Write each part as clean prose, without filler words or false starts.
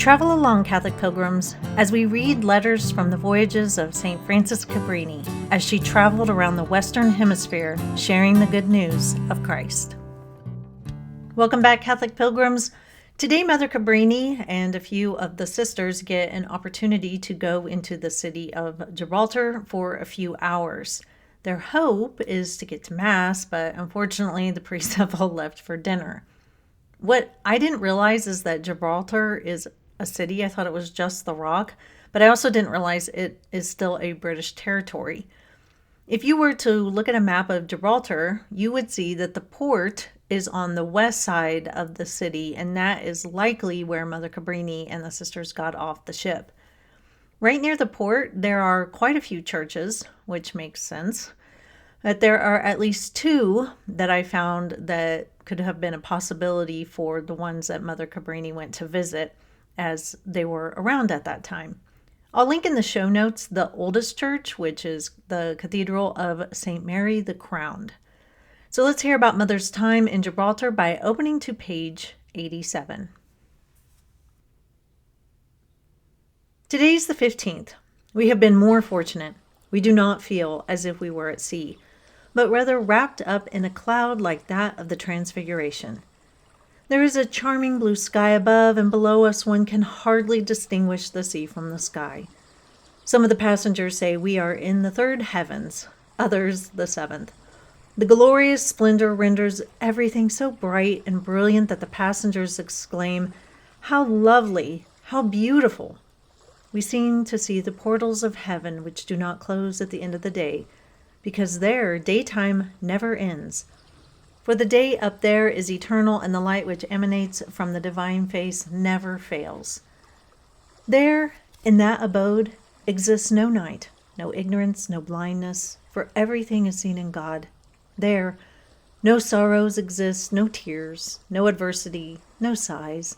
Travel along, Catholic pilgrims, as we read letters from the voyages of St. Frances Cabrini as she traveled around the Western Hemisphere sharing the good news of Christ. Welcome back, Catholic pilgrims. Today, Mother Cabrini and a few of the sisters get an opportunity to go into the city of Gibraltar for a few hours. Their hope is to get to Mass, but unfortunately, the priests have all left for dinner. What I didn't realize is that Gibraltar is a city. I thought it was just the rock, but I also didn't realize it is still a British territory. If you were to look at a map of Gibraltar, you would see that the port is on the west side of the city, and that is likely where Mother Cabrini and the sisters got off the ship. Right near the port, there are quite a few churches, which makes sense. But there are at least two that I found that could have been a possibility for the ones that Mother Cabrini went to visit, as they were around at that time. I'll link in the show notes the oldest church, which is the Cathedral of St. Mary the Crowned. So let's hear about Mother's time in Gibraltar by opening to page 87. Today's the 15th. We have been more fortunate. We do not feel as if we were at sea, but rather wrapped up in a cloud like that of the Transfiguration. There is a charming blue sky above, and below us one can hardly distinguish the sea from the sky. Some of the passengers say we are in the third heavens, others the seventh. The glorious splendor renders everything so bright and brilliant that the passengers exclaim, "How lovely! How beautiful!" We seem to see the portals of heaven which do not close at the end of the day, because there daytime never ends. For the day up there is eternal, and the light which emanates from the divine face never fails. There, in that abode, exists no night, no ignorance, no blindness, for everything is seen in God. There, no sorrows exist, no tears, no adversity, no sighs.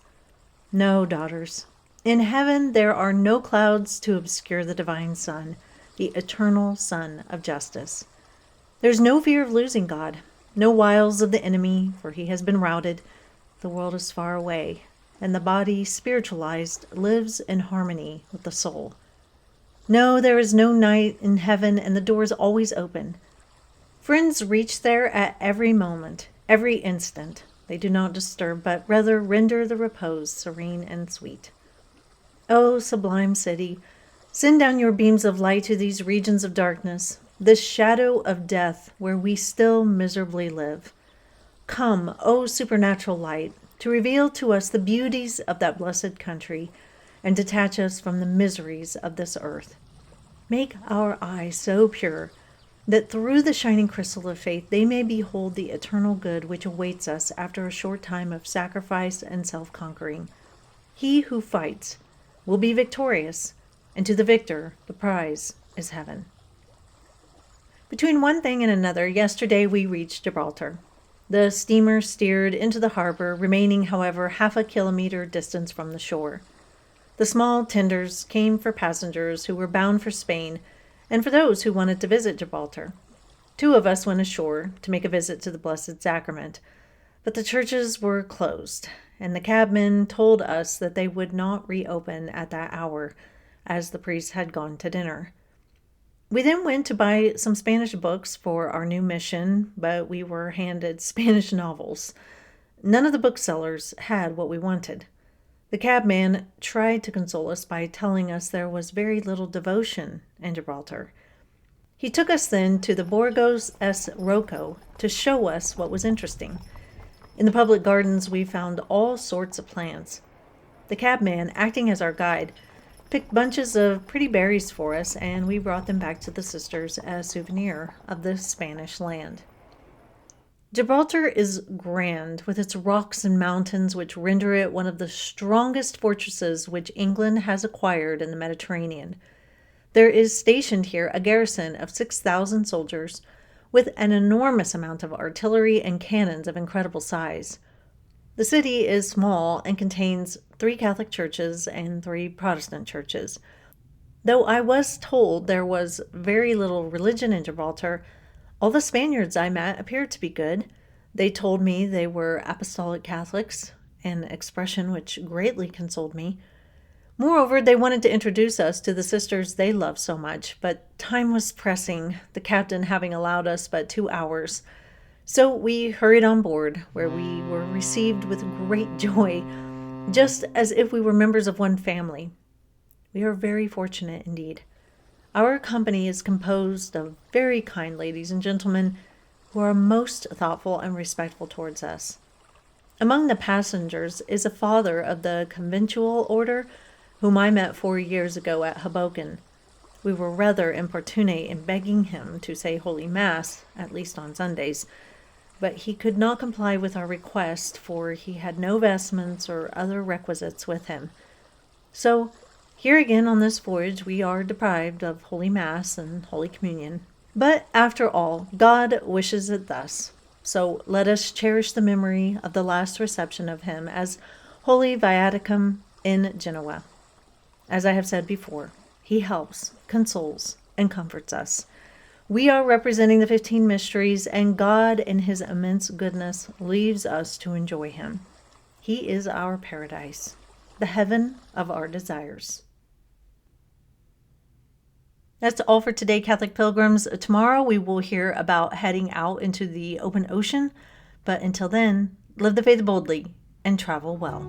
No, daughters. In heaven there are no clouds to obscure the divine sun, the eternal Sun of justice. There's no fear of losing God, no wiles of the enemy, for he has been routed. The world is far away, and the body, spiritualized, lives in harmony with the soul. No, there is no night in heaven, and the door is always open. Friends reach there at every moment, every instant. They do not disturb, but rather render the repose serene and sweet. O sublime city, send down your beams of light to these regions of darkness, this shadow of death where we still miserably live. Come, O supernatural light, to reveal to us the beauties of that blessed country and detach us from the miseries of this earth. Make our eyes so pure that through the shining crystal of faith they may behold the eternal good which awaits us after a short time of sacrifice and self-conquering. He who fights will be victorious, and to the victor the prize is heaven. Between one thing and another, yesterday we reached Gibraltar. The steamer steered into the harbor, remaining, however, half a kilometer distance from the shore. The small tenders came for passengers who were bound for Spain and for those who wanted to visit Gibraltar. Two of us went ashore to make a visit to the Blessed Sacrament, but the churches were closed, and the cabmen told us that they would not reopen at that hour, as the priests had gone to dinner. We then went to buy some Spanish books for our new mission, but we were handed Spanish novels. None of the booksellers had what we wanted. The cabman tried to console us by telling us there was very little devotion in Gibraltar. He took us then to the Burgos es Roco to show us what was interesting. In the public gardens we found all sorts of plants. The cabman, acting as our guide, picked bunches of pretty berries for us, and we brought them back to the sisters as a souvenir of the Spanish land. Gibraltar is grand, with its rocks and mountains which render it one of the strongest fortresses which England has acquired in the Mediterranean. There is stationed here a garrison of 6,000 soldiers, with an enormous amount of artillery and cannons of incredible size. The city is small and contains 3 Catholic churches and 3 Protestant churches. Though I was told there was very little religion in Gibraltar, all the Spaniards I met appeared to be good. They told me they were Apostolic Catholics, an expression which greatly consoled me. Moreover, they wanted to introduce us to the sisters they loved so much, but time was pressing, the captain having allowed us but 2 hours. So we hurried on board, where we were received with great joy, just as if we were members of one family. We are very fortunate indeed. Our company is composed of very kind ladies and gentlemen who are most thoughtful and respectful towards us. Among the passengers is a father of the conventual order whom I met 4 years ago at Hoboken. We were rather importunate in begging him to say Holy Mass, at least on Sundays, but he could not comply with our request, for he had no vestments or other requisites with him. So, here again on this voyage we are deprived of Holy Mass and Holy Communion. But after all, God wishes it thus. So let us cherish the memory of the last reception of him as Holy Viaticum in Genoa. As I have said before, he helps, consoles, and comforts us. We are representing the 15 mysteries, and God in his immense goodness leaves us to enjoy him. He is our paradise, the heaven of our desires. That's all for today, Catholic Pilgrims. Tomorrow we will hear about heading out into the open ocean. But until then, live the faith boldly and travel well.